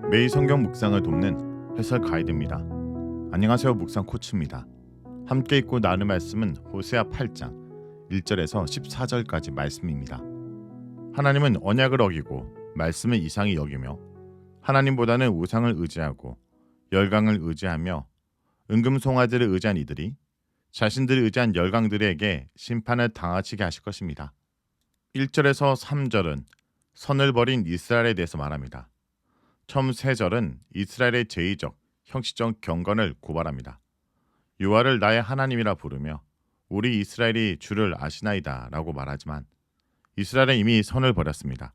매일 성경 묵상을 돕는 해설 가이드입니다. 안녕하세요. 묵상 코치입니다. 함께 읽고 나눌 말씀은 호세아 8장 1절에서 14절까지 말씀입니다. 하나님은 언약을 어기고 말씀을 이상히 여기며 하나님보다는 우상을 의지하고 열강을 의지하며 은금송아지를 의지한 이들이 자신들을 의지한 열강들에게 심판을 당하시게 하실 것입니다. 1절에서 3절은 선을 버린 이스라엘에 대해서 말합니다. 처음 3절은 이스라엘의 제의적, 형식적 경건을 고발합니다. 여호와를 나의 하나님이라 부르며 우리 이스라엘이 주를 아시나이다 라고 말하지만 이스라엘은 이미 선을 버렸습니다.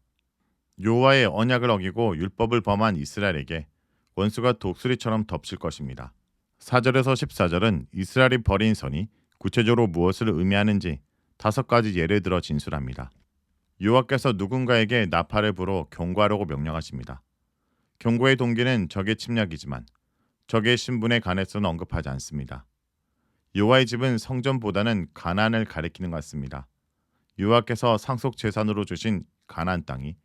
여호와의 언약을 어기고 율법을 범한 이스라엘에게 원수가 독수리처럼 덮칠 것입니다. 4절에서 14절은 이스라엘이 버린 선이 구체적으로 무엇을 의미하는지 5가지 예를 들어 진술합니다. 여호와께서 누군가에게 나팔을 불어 경고하라고 명령하십니다. 경고의 동기는 적의 침략이지만 적의 신분에 관해서는 언급하지 않습니다. 여호와의 집은 성전보다는 가나안을 가리키는 것 같습니다. 여호와께서 상속 재산으로 주신 가나안 땅이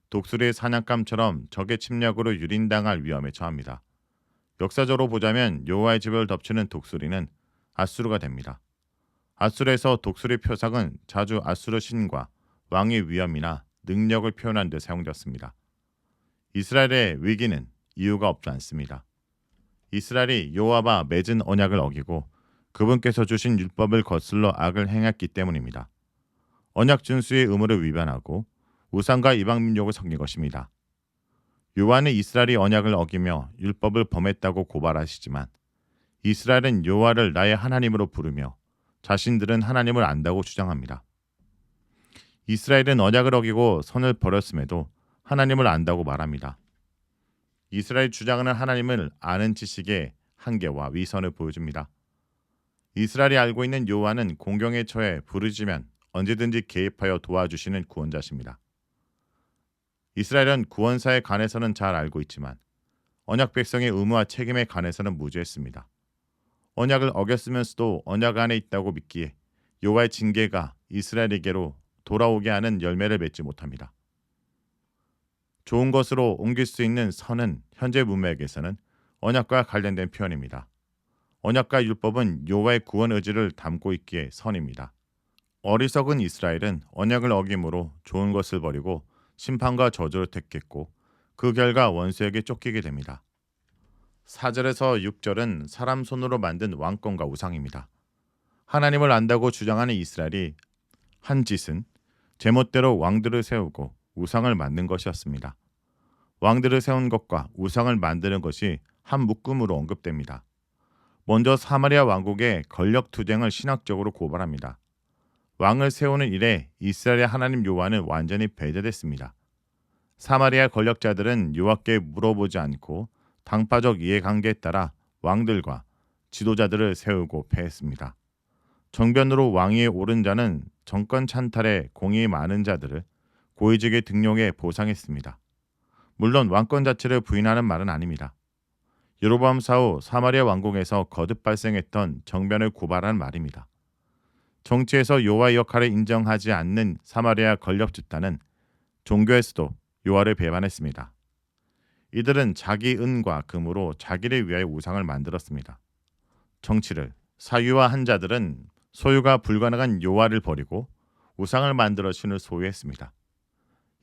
독수리의 사냥감처럼 적의 침략으로 유린당할 위험에 처합니다. 역사적으로 보자면 여호와의 집을 덮치는 독수리는 아수르가 됩니다. 아수르에서 독수리 표상은 자주 아수르 신과 왕의 위엄이나 능력을 표현하는 데 사용되었습니다. 이스라엘의 위기는 이유가 없지 않습니다. 이스라엘이 여호와와 맺은 언약을 어기고 그분께서 주신 율법을 거슬러 악을 행했기 때문입니다. 언약 준수의 의무를 위반하고 우상과 이방 민족을 섬긴 것입니다. 여호와는 이스라엘이 언약을 어기며 율법을 범했다고 고발하시지만 이스라엘은 여호와를 나의 하나님으로 부르며 자신들은 하나님을 안다고 주장합니다. 이스라엘은 언약을 어기고 선을 버렸음에도 하나님을 안다고 말합니다. 이스라엘 주장하는 하나님을 아는 지식의 한계와 위선을 보여줍니다. 이스라엘이 알고 있는 여호와는 공경에 처해 부르짖으면 언제든지 개입하여 도와주시는 구원자십니다. 이스라엘은 구원사에 관해서는 잘 알고 있지만 언약 백성의 의무와 책임에 관해서는 무지했습니다. 언약을 어겼으면서도 언약 안에 있다고 믿기에 여호와의 징계가 이스라엘에게로 돌아오게 하는 열매를 맺지 못합니다. 좋은 것으로 옮길 수 있는 선은 현재 문맥에서는 언약과 관련된 표현입니다. 언약과 율법은 여호와의 구원 의지를 담고 있기에 선입니다. 어리석은 이스라엘은 언약을 어김으로 좋은 것을 버리고 심판과 저주를 택했고 그 결과 원수에게 쫓기게 됩니다. 4절에서 6절은 사람 손으로 만든 왕권과 우상입니다. 하나님을 안다고 주장하는 이스라엘이 한 짓은 제멋대로 왕들을 세우고 우상을 만든 것이었습니다. 왕들을 세운 것과 우상을 만드는 것이 한 묶음으로 언급됩니다. 먼저 사마리아 왕국의 권력 투쟁을 신학적으로 고발합니다. 왕을 세우는 일에 이스라엘의 하나님 여호와는 완전히 배제됐습니다. 사마리아 권력자들은 여호와께 물어보지 않고 당파적 이해관계에 따라 왕들과 지도자들을 세우고 패했습니다. 정변으로 왕위에 오른 자는 정권 찬탈에 공이 많은 자들을 고위직에 등용해 보상했습니다. 물론 왕권 자체를 부인하는 말은 아닙니다. 여로보암 사후 사마리아 왕국에서 거듭 발생했던 정변을 고발한 말입니다. 정치에서 여호와의 역할을 인정하지 않는 사마리아 권력 집단은 종교에서도 여호와를 배반했습니다. 이들은 자기 은과 금으로 자기를 위하여 우상을 만들었습니다. 정치를 사유화한 자들은 소유가 불가능한 여호와를 버리고 우상을 만들어 신을 소유했습니다.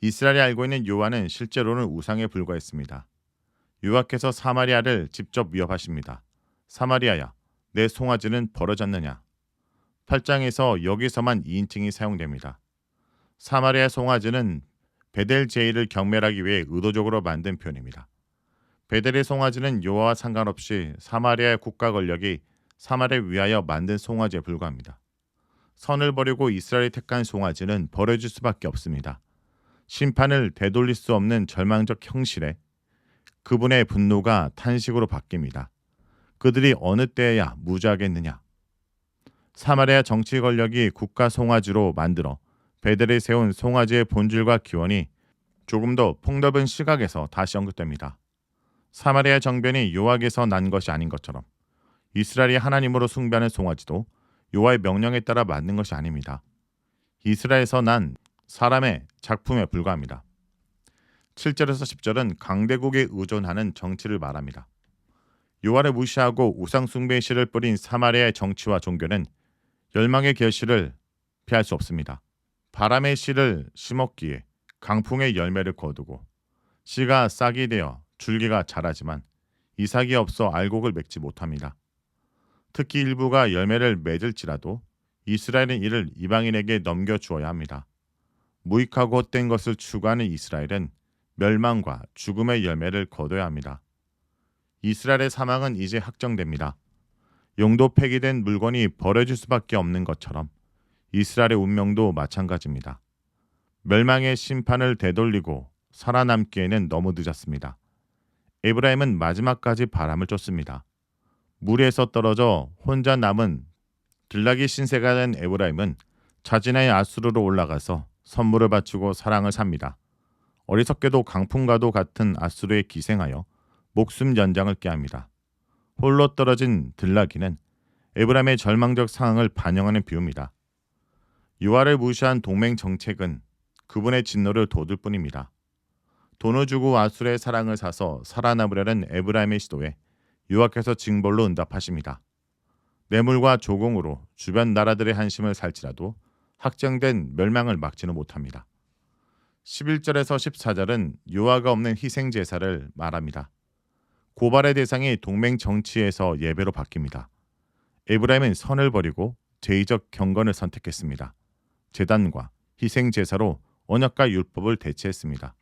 이스라엘이 알고 있는 여호와는 실제로는 우상에 불과했습니다. 여호와께서 사마리아를 직접 위협하십니다. 사마리아야, 내 송아지는 벌어졌느냐? 8장에서 여기서만 2인칭이 사용됩니다. 사마리아 송아지는 베델 제일을 경멸하기 위해 의도적으로 만든 표현입니다. 베델의 송아지는 여호와와 상관없이 사마리아의 국가 권력이 사마리아를 위하여 만든 송아지에 불과합니다. 선을 버리고 이스라엘이 택한 송아지는 버려질 수밖에 없습니다. 심판을 되돌릴 수 없는 절망적 형실에 그분의 분노가 탄식으로 바뀝니다. 그들이 어느 때에야 무죄하겠느냐? 사마리아 정치 권력이 국가 송아지로 만들어 베델에 세운 송아지의 본질과 기원이 조금 더 폭넓은 시각에서 다시 언급됩니다. 사마리아 정변이 여호와께서 난 것이 아닌 것처럼 이스라엘이 하나님으로 숭배하는 송아지도 여호와의 명령에 따라 만든 것이 아닙니다. 이스라엘에서 난 사람의 작품에 불과합니다. 7절에서 10절은 강대국에 의존하는 정치를 말합니다. 여호와를 무시하고 우상 숭배의 씨를 뿌린 사마리아의 정치와 종교는 멸망의 결실을 피할 수 없습니다. 바람의 씨를 심었기에 강풍의 열매를 거두고 씨가 싹이 되어 줄기가 자라지만 이삭이 없어 알곡을 맺지 못합니다. 특히 일부가 열매를 맺을지라도 이스라엘은 이를 이방인에게 넘겨주어야 합니다. 무익하고 헛된 것을 추구하는 이스라엘은 멸망과 죽음의 열매를 거둬야 합니다. 이스라엘의 사망은 이제 확정됩니다. 용도 폐기된 물건이 버려질 수밖에 없는 것처럼 이스라엘의 운명도 마찬가지입니다. 멸망의 심판을 되돌리고 살아남기에는 너무 늦었습니다. 에브라임은 마지막까지 바람을 쫓습니다. 무리에서 떨어져 혼자 남은 들락이 신세가 된 에브라임은 자진의 아수르로 올라가서 선물을 바치고 사랑을 삽니다. 어리석게도 강풍과도 같은 아수르에 기생하여 목숨 연장을 꾀합니다. 홀로 떨어진 들락이는 에브라임의 절망적 상황을 반영하는 비유입니다. 여호와를 무시한 동맹 정책은 그분의 진노를 돋을 뿐입니다. 돈을 주고 아수르의 사랑을 사서 살아남으려는 에브라임의 시도에 여호와께서 징벌로 응답하십니다. 뇌물과 조공으로 주변 나라들의 한심을 살지라도 확정된 멸망을 막지는 못합니다. 11절에서 14절은 여호와가 없는 희생 제사를 말합니다. 고발의 대상이 동맹 정치에서 예배로 바뀝니다. 에브라임은 선을 버리고 제의적 경건을 선택했습니다. 제단과 희생 제사로 언약과 율법을 대체했습니다.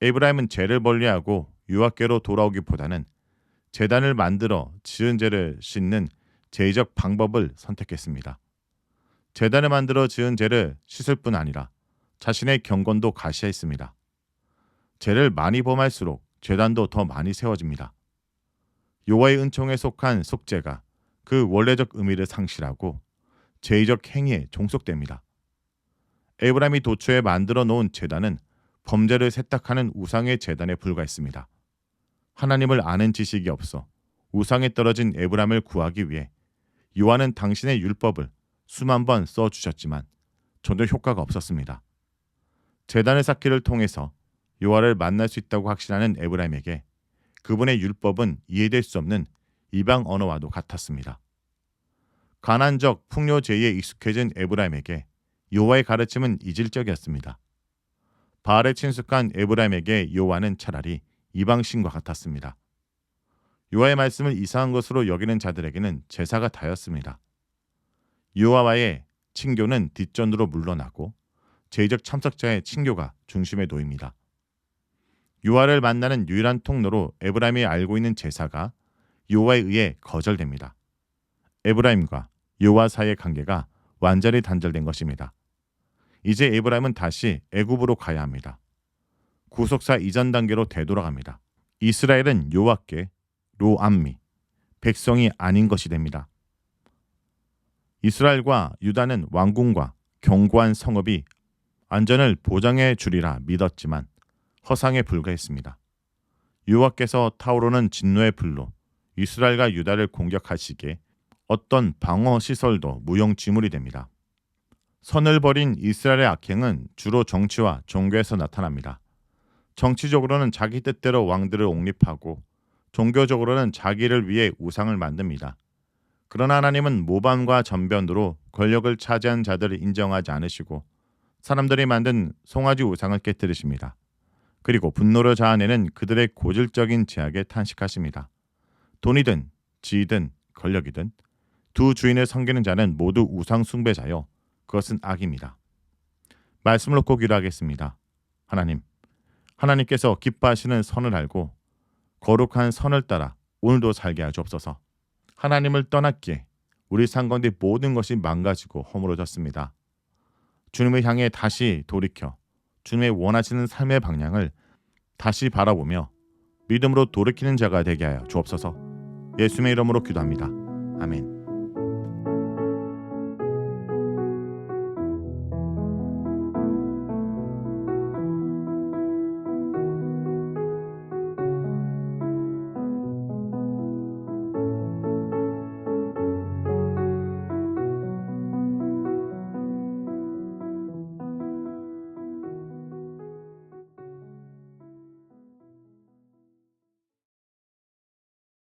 에브라임은 죄를 멀리하고 여호와께로 돌아오기보다는 제단을 만들어 지은 죄를 씻는 제의적 방법을 선택했습니다. 제단을 만들어 지은 죄를 씻을 뿐 아니라 자신의 경건도 가시했습니다. 죄를 많이 범할수록 제단도 더 많이 세워집니다. 여호와의 은총에 속한 속죄가 그 원래적 의미를 상실하고 제의적 행위에 종속됩니다. 에브라임이 도초에 만들어 놓은 제단은 범죄를 세탁하는 우상의 제단에 불과했습니다. 하나님을 아는 지식이 없어 우상에 떨어진 에브라임을 구하기 위해 여호와는 당신의 율법을 수만 번 써주셨지만 전혀 효과가 없었습니다. 제단을 쌓기를 통해서 여호와를 만날 수 있다고 확신하는 에브라임에게 그분의 율법은 이해될 수 없는 이방 언어와도 같았습니다. 가난적 풍요제의에 익숙해진 에브라임에게 여호와의 가르침은 이질적이었습니다. 바알에 친숙한 에브라임에게 여호와는 차라리 이방신과 같았습니다. 여호와의 말씀을 이상한 것으로 여기는 자들에게는 제사가 다였습니다. 여호와와의 친교는 뒷전으로 물러나고 제의적 참석자의 친교가 중심에 놓입니다. 여호와를 만나는 유일한 통로로 에브라임이 알고 있는 제사가 여호와에 의해 거절됩니다. 에브라임과 여호와 사이의 관계가 완전히 단절된 것입니다. 이제 에브라임은 다시 애굽으로 가야 합니다. 구속사 이전 단계로 되돌아갑니다. 이스라엘은 여호와께 로암미, 백성이 아닌 것이 됩니다. 이스라엘과 유다는 왕궁과 견고한 성읍이 안전을 보장해 주리라 믿었지만 허상에 불과했습니다. 여호와께서 타오르는 진노의 불로 이스라엘과 유다를 공격하시기에 어떤 방어 시설도 무용지물이 됩니다. 선을 버린 이스라엘의 악행은 주로 정치와 종교에서 나타납니다. 정치적으로는 자기 뜻대로 왕들을 옹립하고 종교적으로는 자기를 위해 우상을 만듭니다. 그러나 하나님은 모방과 전변으로 권력을 차지한 자들을 인정하지 않으시고 사람들이 만든 송아지 우상을 깨뜨리십니다. 그리고 분노를 자아내는 그들의 고질적인 제약에 탄식하십니다. 돈이든 지위든 권력이든 두 주인을 섬기는 자는 모두 우상 숭배자요 그것은 악입니다. 말씀을 놓고 기도하겠습니다. 하나님께서 기뻐하시는 선을 알고 거룩한 선을 따라 오늘도 살게 하시옵소서. 하나님을 떠났기에 우리 삶 가운데 모든 것이 망가지고 허물어졌습니다. 주님을 향해 다시 돌이켜 주님의 원하시는 삶의 방향을 다시 바라보며 믿음으로 돌이키는 자가 되게 하여 주옵소서. 예수님의 이름으로 기도합니다. 아멘.